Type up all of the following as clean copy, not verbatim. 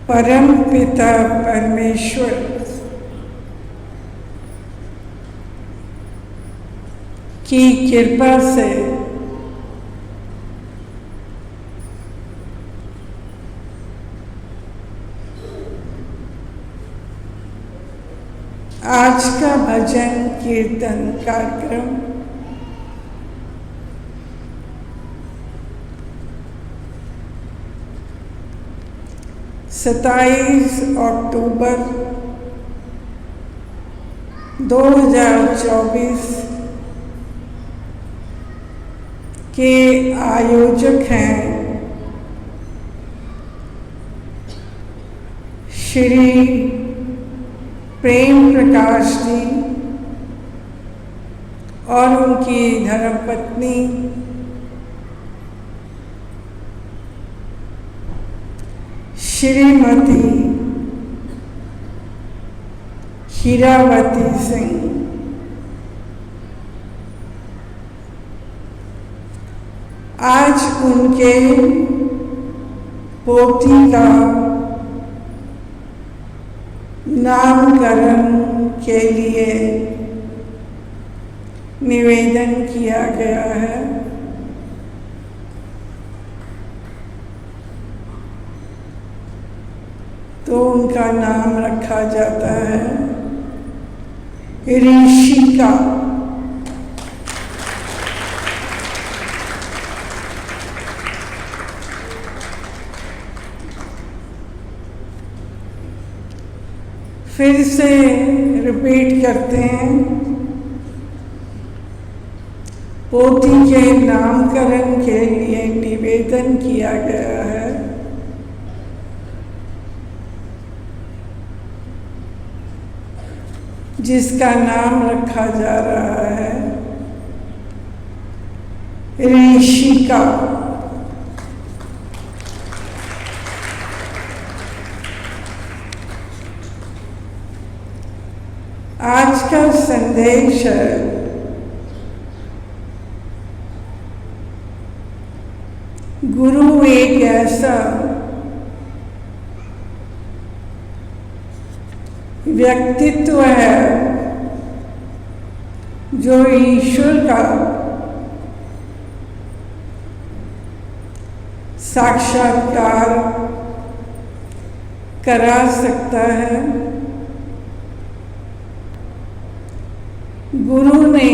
परम पिता परमेश्वर की कृपा से आज का भजन कीर्तन कार्यक्रम 27 अक्टूबर 2024 के आयोजक हैं श्री प्रेम प्रकाश जी और उनकी धर्मपत्नी श्रीमती हीरावती सिंह। आज उनके पोती का नामकरण के लिए निवेदन किया गया है। तो उनका नाम रखा जाता है ऋषिका। फिर से रिपीट करते हैं, पोती के नामकरण के लिए निवेदन किया गया है। जिसका नाम रखा जा रहा है ऋषिका। आज का संदेश है गुरु एक ऐसा व्यक्तित्व है जो ईश्वर का साक्षात्कार करा सकता है। गुरु ने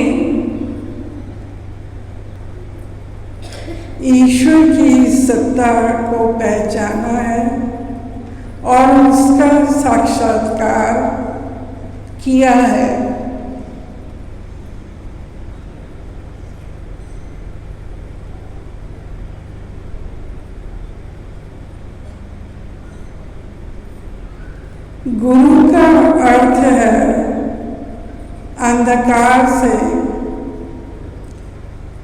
ईश्वर की सत्ता को पहचाना है और उसका साक्षात्कार किया है। गुरु का अर्थ है अंधकार से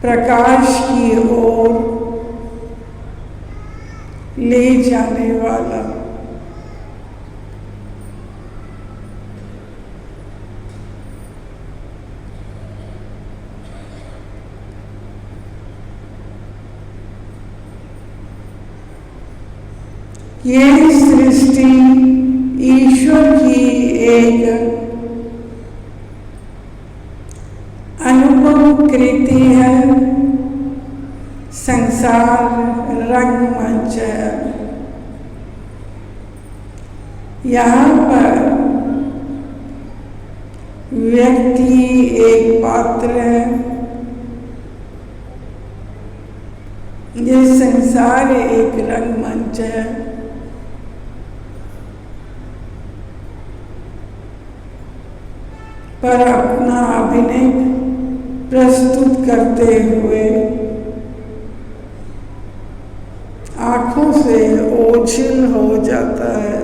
प्रकाश की ओर ले जाने वाला। ये सृष्टि ईश्वर की एक अनुपम कृति है, संसार रंगमंच है। यहाँ पर व्यक्ति एक पात्र है। ये संसार एक रंगमंच है। पर अपना अभिनय प्रस्तुत करते हुए आंखों से ओझल हो जाता है।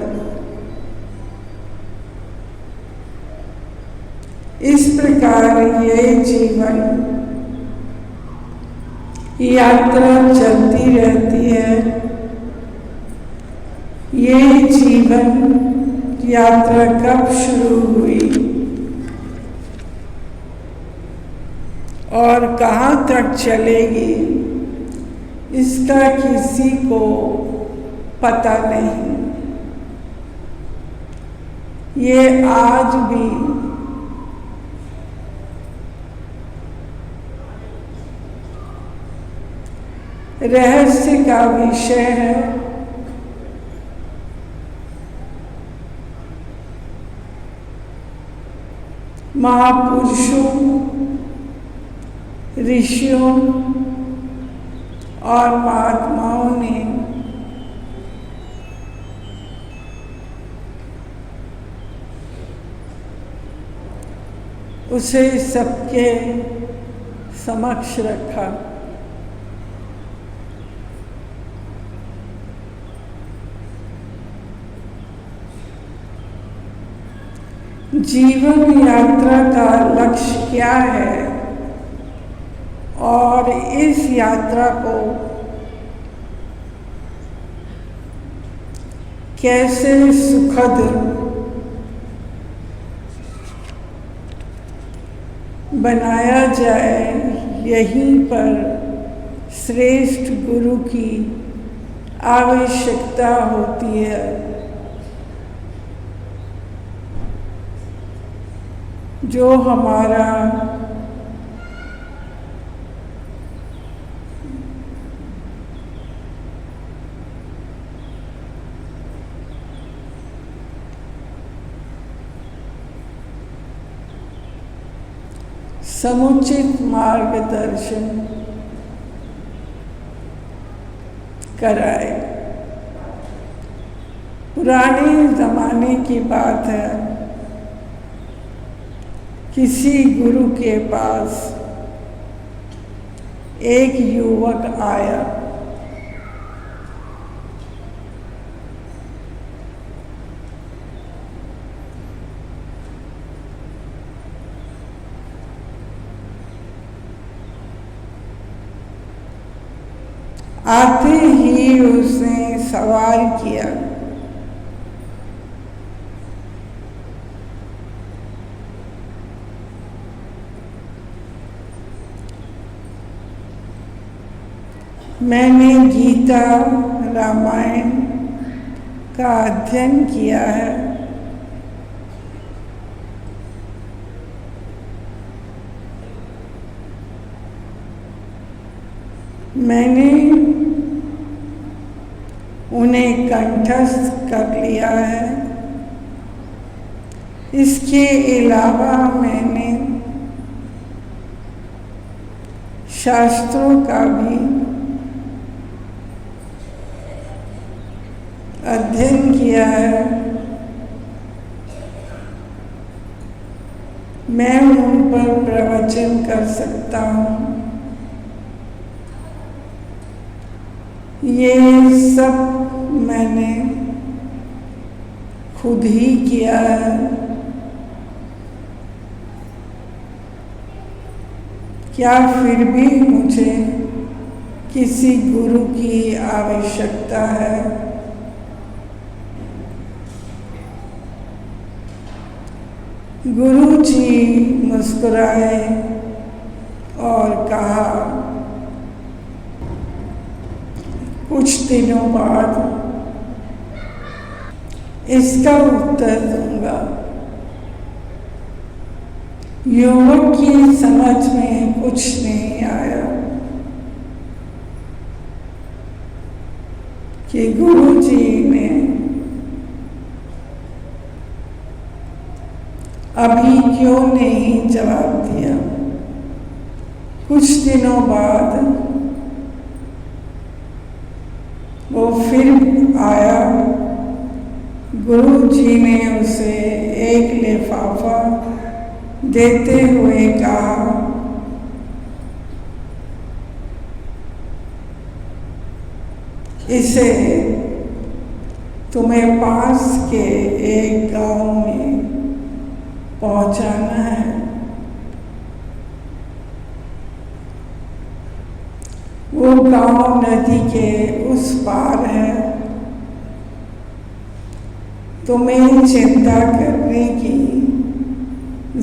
इस प्रकार ये जीवन यात्रा चलती रहती है। ये जीवन यात्रा कब शुरू हुई और कहाँ तक चलेगी, इसका किसी को पता नहीं। ये आज भी रहस्य का विषय है। महापुरुषों, ऋषियों और महात्माओं ने उसे सबके समक्ष रखा। जीवन यात्रा का लक्ष्य क्या है और इस यात्रा को कैसे सुखद बनाया जाए, यहीं पर श्रेष्ठ गुरु की आवश्यकता होती है। जो हमारा समुचित मार्गदर्शन कराए। पुराने जमाने की बात है, किसी गुरु के पास एक युवक आया। आते ही उसने सवाल किया, मैंने गीता रामायण का अध्ययन किया है। मैंने उन्हें कंठस्थ कर लिया है। इसके अलावा मैंने शास्त्रों का भी अध्ययन किया है। मैं उन पर प्रवचन कर सकता हूँ। ये सब मैंने खुद ही किया है। क्या फिर भी मुझे किसी गुरु की आवश्यकता है? गुरु जी मुस्कुराए और कहा, कुछ दिनों बाद इसका उत्तर दूंगा। युवक की समझ में कुछ कुछ नहीं आया कि गुरु जी ने अभी क्यों नहीं जवाब दिया। कुछ दिनों बाद वो फिर आया। गुरु जी ने उसे एक लिफाफा देते हुए कहा, इसे तुम्हें पास के एक गांव में पहुंचाना है। वो गांव नदी के उस पार है। तुम्हें चिंता करने की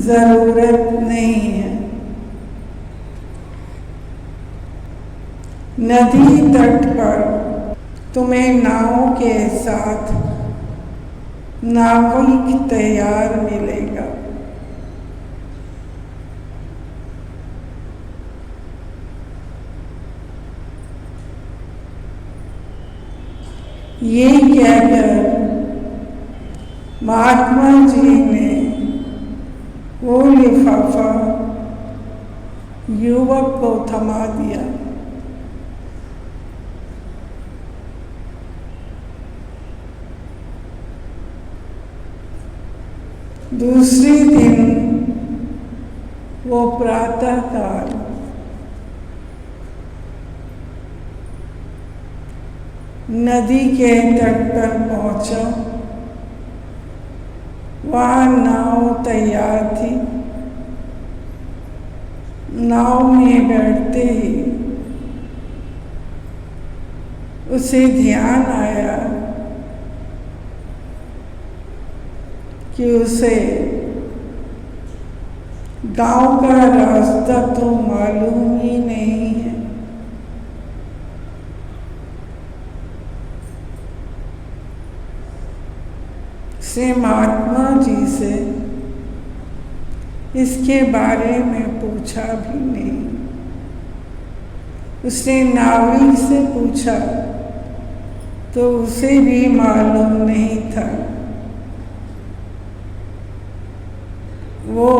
जरूरत नहीं है। नदी तट पर तुम्हें नाव के साथ नाविक तैयार मिलेगा। ये कहकर महात्मा जी ने वो लिफाफा युवक को थमा दिया। दूसरे दिन वो प्रातःकाल नदी के तट पर पहुंचा। वहां नाव तैयार थी। नाव में बैठते ही उसे ध्यान आया कि उसे गांव का रास्ता तो मालूम ही नहीं है। से महात्मा जी से इसके बारे में पूछा भी नहीं। उसने नाविक से पूछा तो उसे भी मालूम नहीं था। वो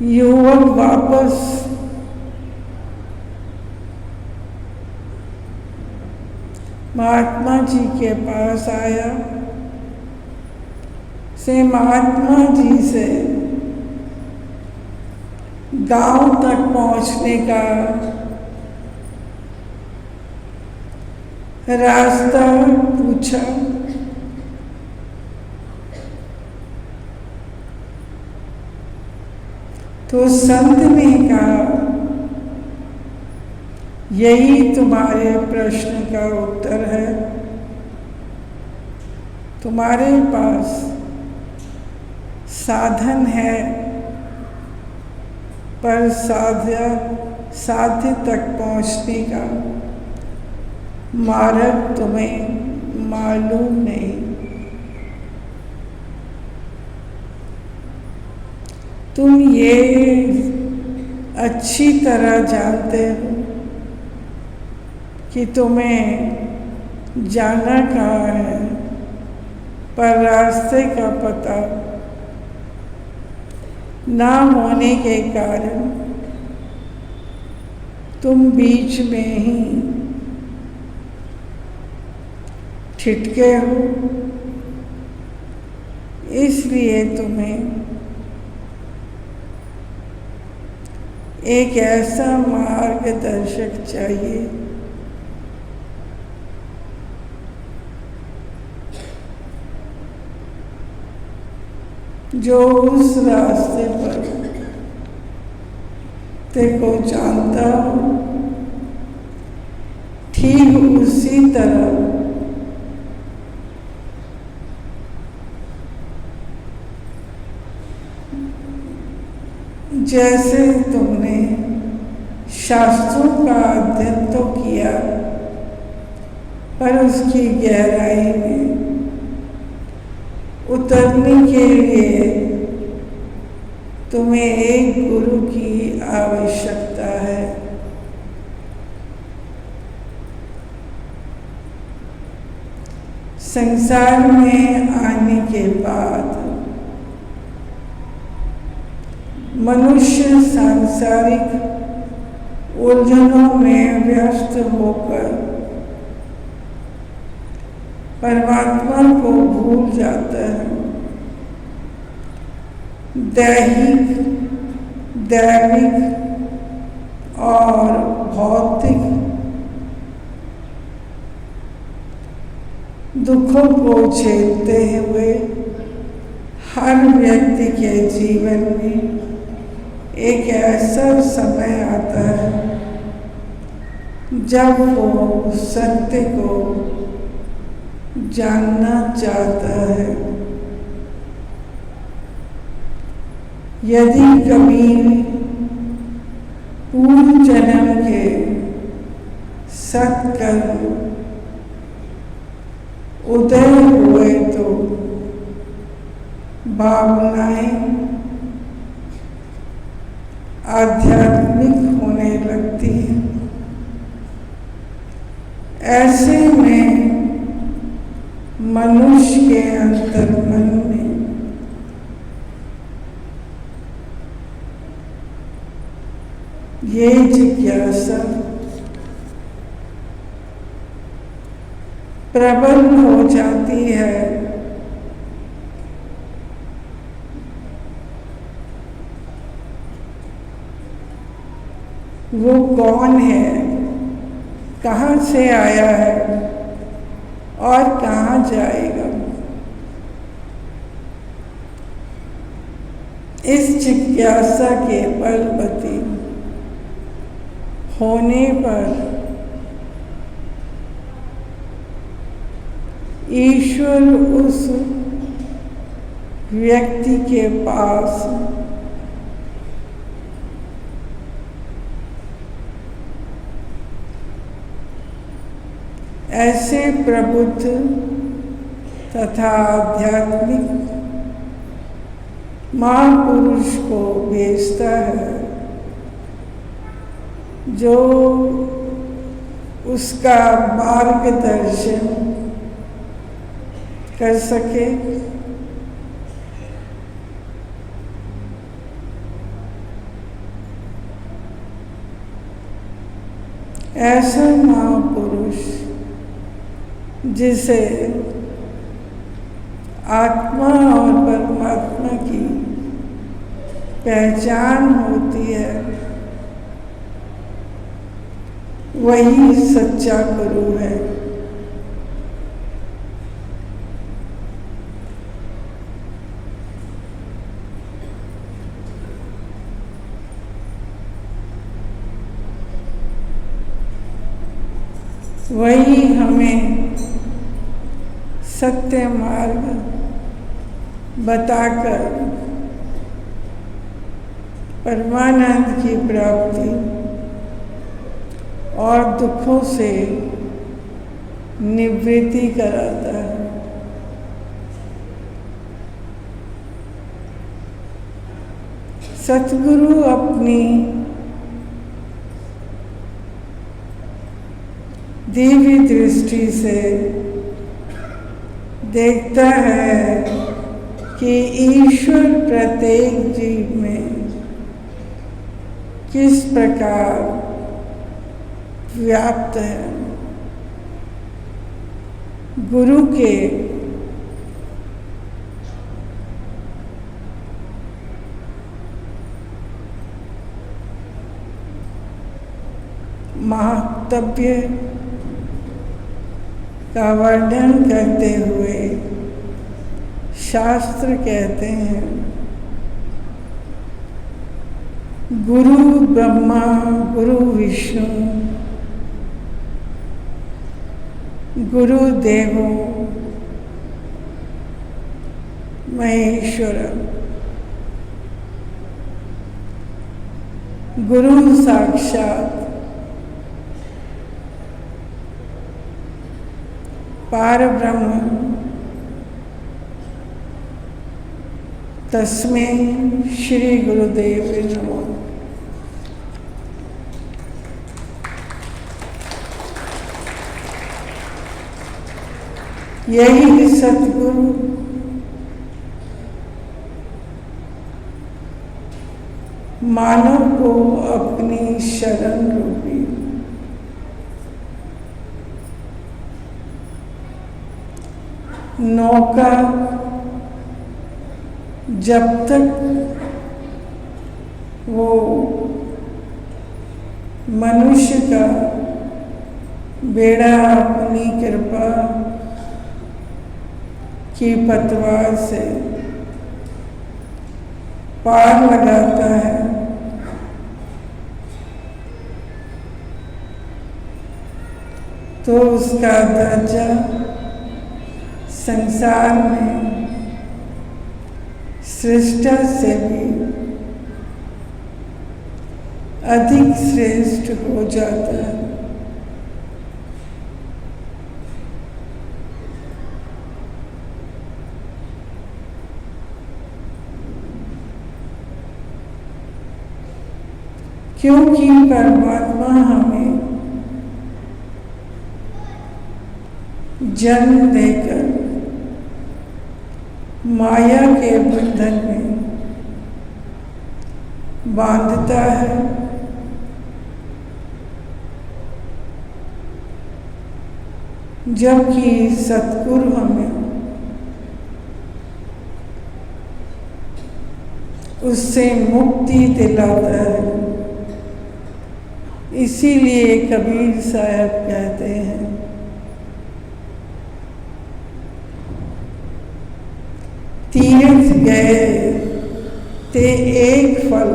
युवक वापस महात्मा जी के पास आया। से महात्मा जी से गांव तक पहुंचने का रास्ता पूछा। तो संत ने कहा, यही तुम्हारे प्रश्न का उत्तर है। तुम्हारे पास साधन है, पर साध्य तक पहुंचने का मार्ग तुम्हें मालूम नहीं। तुम ये अच्छी तरह जानते हो कि तुम्हें जाना कहाँ है, पर रास्ते का पता ना होने के कारण तुम बीच में ही ठिठके हो। इसलिए तुम्हें एक ऐसा मार्गदर्शक चाहिए जो उस रास्ते पर तेको जानता हो, ठीक उसी तरह जैसे तुमने शास्त्रों का अध्ययन तो किया, पर उसकी गहराई में उतरने के लिए तुम्हें एक गुरु की आवश्यकता है। संसार में आने के बाद मनुष्य सांसारिक उलझनों में व्यस्त होकर परमात्मा को भूल जाता है। दैविक और भौतिक दुखों को झेलते हुए हर व्यक्ति के जीवन में एक ऐसा समय आता है जब वो सत्य को जानना चाहता है। यदि कभी पूर्व जन्म के सत्कर्म उदय हुए तो भावनाएं आध्यात्मिक होने लगती हैं। ऐसे में मनुष्य के अंतर्मन में ये जिज्ञासा प्रबल हो जाती है वो कौन है, कहाँ से आया है और कहाँ जाएगा। इस जिज्ञासा के बलवती होने पर ईश्वर उस व्यक्ति के पास ऐसे प्रबुद्ध तथा आध्यात्मिक महापुरुष को भेजता है जो उसका मार्गदर्शन कर सके। ऐसा महापुरुष जिसे आत्मा और परमात्मा की पहचान होती है, वही सच्चा गुरु है। वही हमें सत्य मार्ग बताकर परमानंद की प्राप्ति और दुखों से निवृत्ति कराता है। सतगुरु अपनी दिव्य दृष्टि से देखता है कि ईश्वर प्रत्येक जीव में किस प्रकार व्याप्त है। गुरु के महात्म्य का वर्णन करते हुए शास्त्र कहते हैं, गुरु ब्रह्मा गुरु विष्णु गुरु देवो महेश्वर। गुरु साक्षात पार ब्रह्म तस्मै श्री गुरुदेव नमः। यही सतगुरु मानव को अपनी शरण रूपी नौका जब तक वो मनुष्य का बेड़ा अपनी कृपा की पतवार से पार लगाता है, तो उसका दर्जा संसार में सृष्टा से भी अधिक श्रेष्ठ हो जाता है। क्योंकि परमात्मा हमें जन्म देकर माया के बंधन में बांधता है, जबकि सतगुरु हमें उससे मुक्ति दिलाता है। इसीलिए कबीर साहब कहते हैं, तीर्थ गए ते एक फल,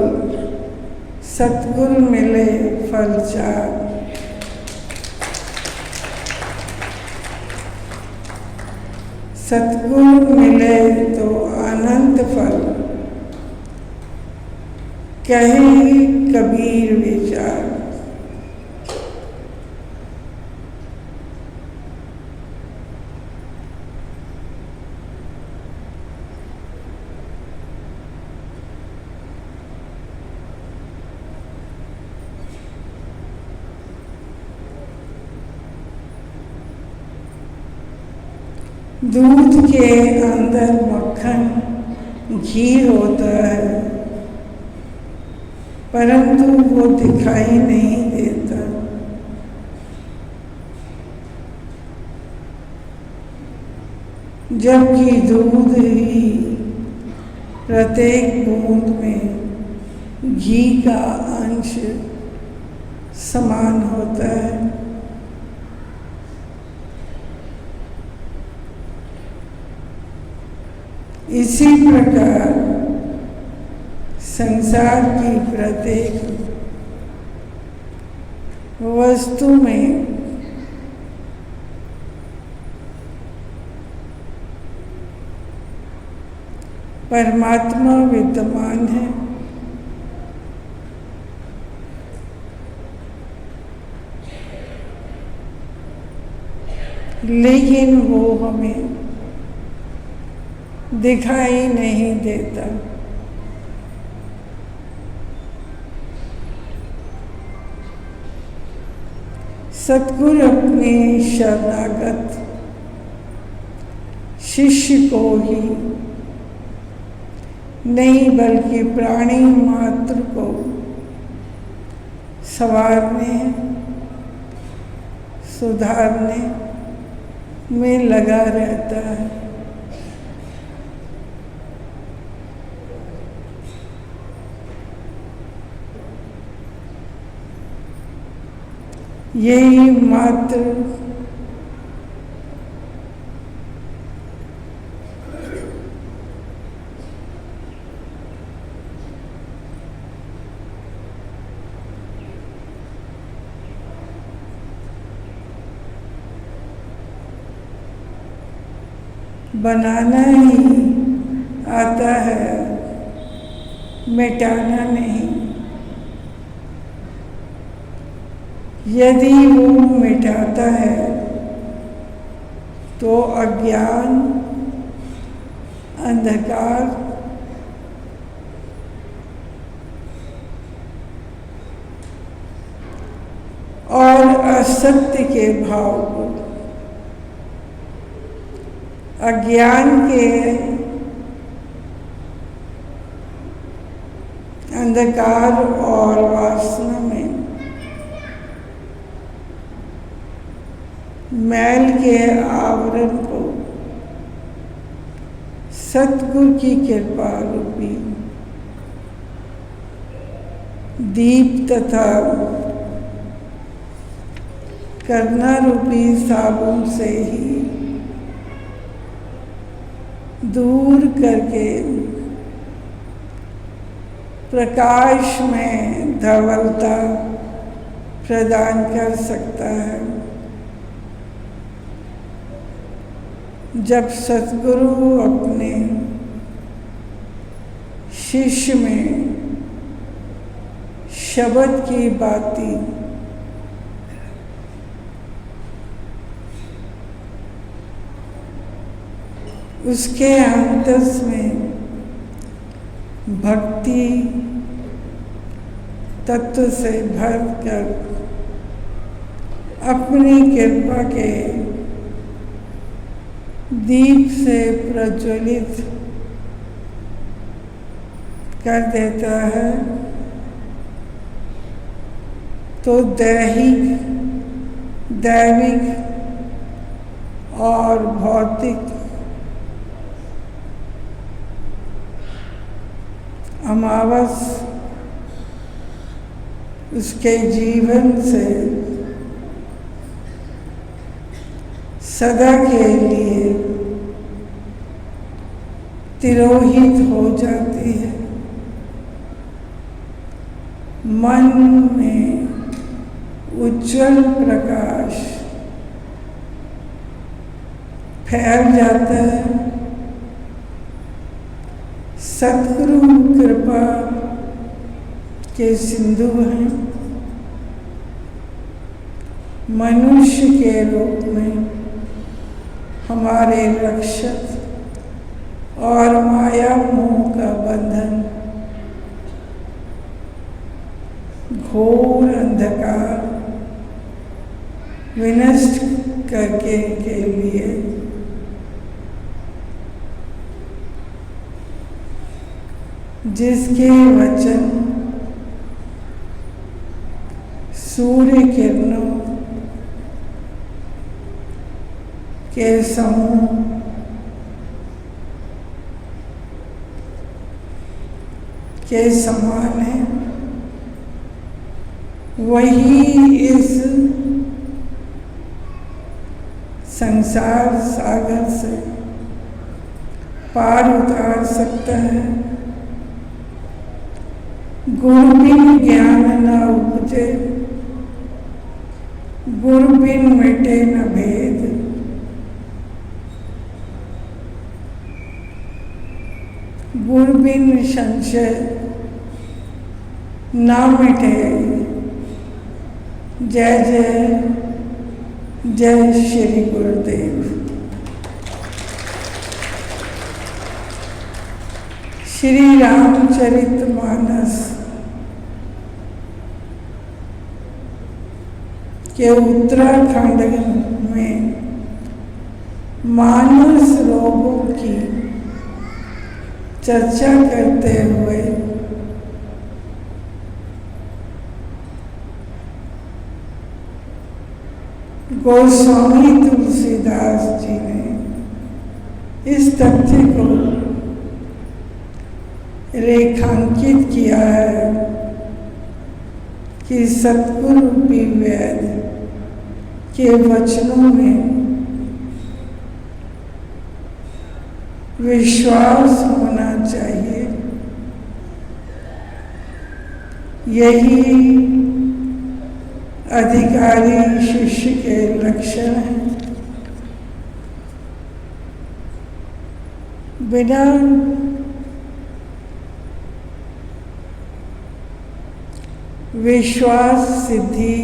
सतगुरु मिले फल चार। सतगुरु मिले तो अनंत फल, कहे कबीर विचार। दूध के अंदर मक्खन घी होता है, परंतु वो दिखाई नहीं देता। जबकि दूध ही प्रत्येक बूंद में घी का अंश समान होता है। इसी प्रकार संसार की प्रत्येक वस्तु में परमात्मा विद्यमान है, लेकिन वो हमें दिखाई नहीं देता। सतगुरु अपने शरणागत शिष्य को ही नहीं बल्कि प्राणी मात्र को संवारने सुधारने में लगा रहता है। यही मात्र बनाना ही आता है, मिटाना नहीं। यदि वो मिटाता है तो अज्ञान, अंधकार और असत्य के भाव को, अज्ञान के अंधकार और वासना में मैल के आवरण को सतगुरु की कृपा रूपी दीप तथा करुणा रूपी साबुन से ही दूर करके प्रकाश में धवलता प्रदान कर सकता है। जब सतगुरु अपने शिष्य में शब्द की बाती उसके अंतस में भक्ति तत्व से भरकर अपनी कृपा के दीप से प्रज्वलित कर देता है, तो दैविक और भौतिक अमावस उसके जीवन से सदा के लिए तिरोहित हो जाती है। मन में उज्जवल प्रकाश फैल जाता है। सतगुरु कृपा के सिंधु हैं। मनुष्य के रूप में हमारे रक्षक और माया मोह का बंधन घोर अंधकार विनष्ट करके के लिए जिसके वचन सूर्य किरणों के समूह के समान है, वही इस संसार सागर से पार उतार सकता है। गुरु बिन ज्ञान न उपजे, गुरु बिन मिटे न भेद। गुरु बिन संशय न मिटे। जय जय जय श्री गुरुदेव। श्री रामचरितमानस के उत्तराखंड में मानस रोगों की चर्चा करते हुए गोस्वामी तुलसीदास जी ने इस तथ्य को रेखांकित किया है कि सतगुरु रूपी वेद के वचनों में विश्वास होना चाहिए। यही अधिकारी शिष्य के लक्षण हैं। बिना विश्वास सिद्धि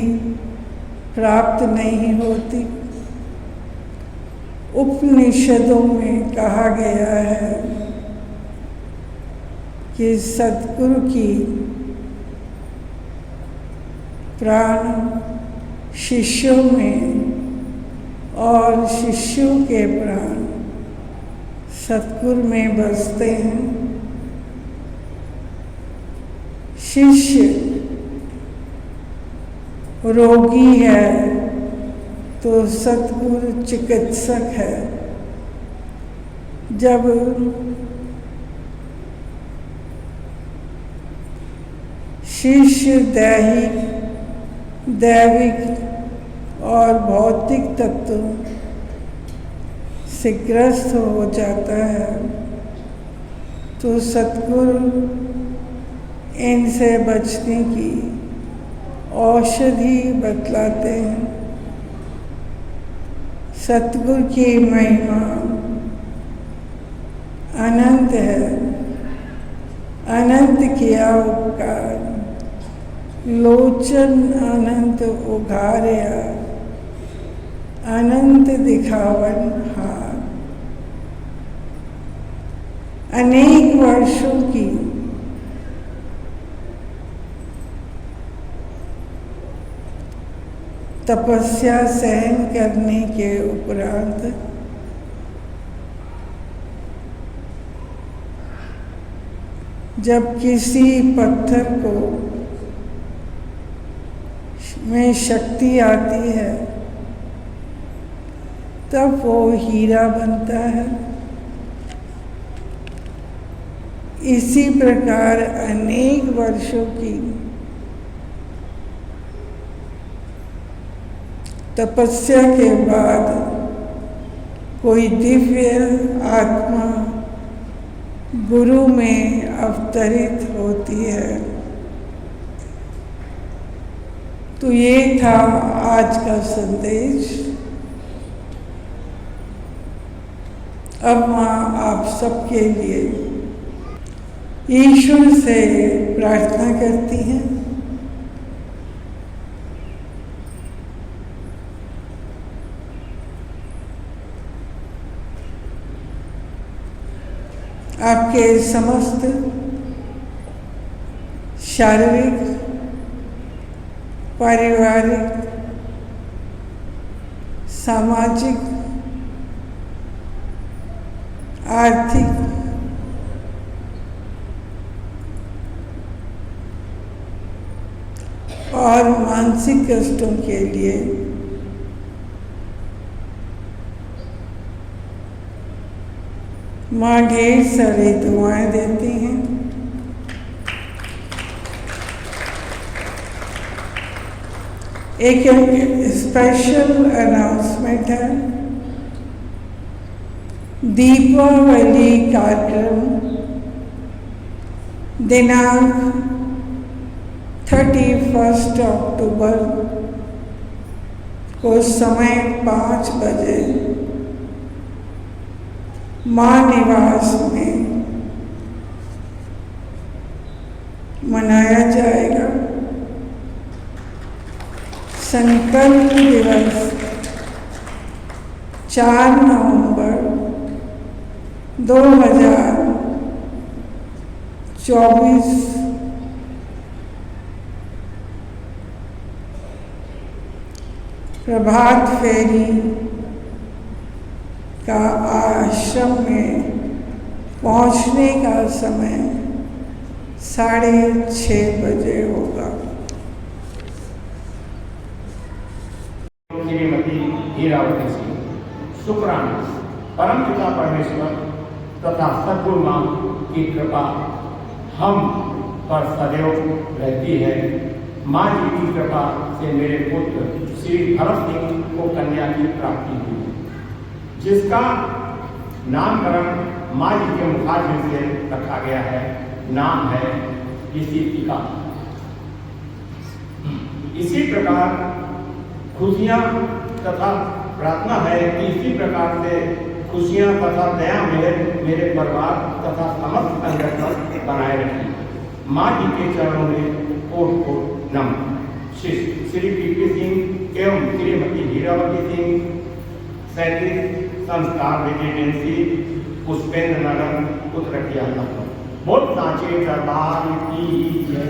प्राप्त नहीं होती। उपनिषदों में कहा गया है कि सतगुरु की प्राण शिष्यों में और शिष्यों के प्राण सतगुरु में बसते हैं। शिष्य रोगी है तो सतगुरु चिकित्सक है। जब शिष्य दैविक और भौतिक तत्व से ग्रस्त हो जाता है तो सतगुरु इनसे बचने की औषधि बतलाते हैं। सतगुरु की महिमा अनंत है। अनंत किया उपकार, लोचन अनंत उघार्या, अनंत दिखावन हार। अनेक वर्षों की तपस्या सहन करने के उपरांत जब किसी पत्थर को में शक्ति आती है तब वो हीरा बनता है। इसी प्रकार अनेक वर्षों की तपस्या के बाद कोई दिव्य आत्मा गुरु में अवतरित होती है। तो ये था आज का संदेश। अब माँ आप सबके लिए ईश्वर से प्रार्थना करती हैं। आपके समस्त शारीरिक, पारिवारिक, सामाजिक, आर्थिक और मानसिक कष्टों के लिए माँ ढेर सारी दुआएं देती हैं। एक स्पेशल अनाउंसमेंट है। दीपावली कार्यक्रम दिनांक 31 अक्टूबर को समय 5 बजे माँ निवास में मनाया जाएगा। संकल्प दिवस 4 नवंबर 2024 प्रभात फेरी का आश्रम में पहुंचने का समय 6:30 बजे होगा। श्रीमती हीरावती सिंह शुक्राना परम पिता परमेश्वर तथा सद्गुरु मां की कृपा हम पर सदैव रहती है। माँ जी की कृपा से मेरे पुत्र श्री भरत सिंह को कन्या की प्राप्ति हुई, जिसका नामकरण माँ जी के मुखारबिंद से रखा गया है। नाम है इसी टीका। इसी प्रकार खुशियाँ तथा प्रार्थना है कि इसी प्रकार से खुशियाँ तथा दया मेरे परिवार तथा समस्त संगठन बनाए रखें। माँ जी के चरणों में कोट कोट नमन। श्री पीपी सिंह एवं श्रीमती हीरावती सिंह, 37 संस्कार रेजिडेंसी, पुष्पेंद्र नगर, उत्तरखिया। बोल सांचे दरबार की जय।